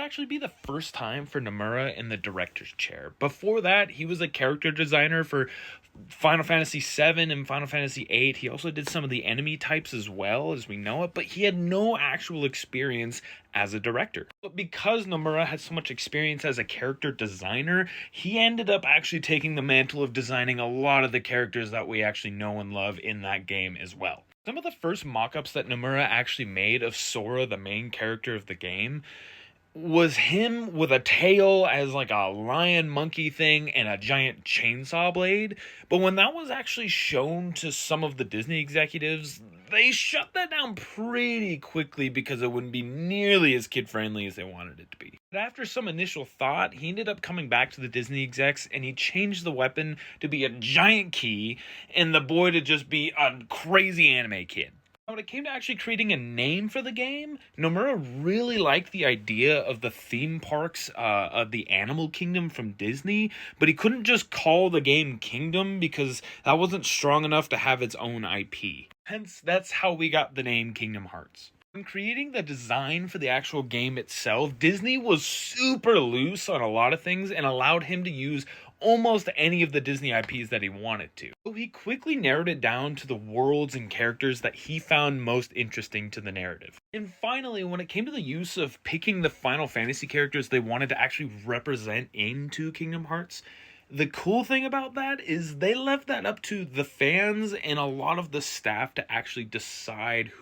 actually be the first time for Nomura in the director's chair. Before that, he was a character designer for Final Fantasy VII and Final Fantasy VIII. He also did some of the enemy types as well as we know it, but he had no actual experience as a director. But because Nomura had so much experience as a character designer, he ended up actually taking the mantle of designing a lot of the characters that we actually know and love in that game as well. Some of the first mock-ups that Nomura actually made of Sora, the main character of the game, was him with a tail as like a lion monkey thing and a giant chainsaw blade. But when that was actually shown to some of the Disney executives, they shut that down pretty quickly because it wouldn't be nearly as kid-friendly as they wanted it to be. But after some initial thought, he ended up coming back to the Disney execs and he changed the weapon to be a giant key and the boy to just be a crazy anime kid. When it came to actually creating a name for the game, Nomura really liked the idea of the theme parks of the Animal Kingdom from Disney, but he couldn't just call the game Kingdom because that wasn't strong enough to have its own IP. Hence, that's how we got the name Kingdom Hearts. When creating the design for the actual game itself, Disney was super loose on a lot of things and allowed him to use almost any of the Disney IPs that he wanted to. So he quickly narrowed it down to the worlds and characters that he found most interesting to the narrative. And finally, when it came to the use of picking the Final Fantasy characters they wanted to actually represent into Kingdom Hearts, the cool thing about that is they left that up to the fans and a lot of the staff to actually decide who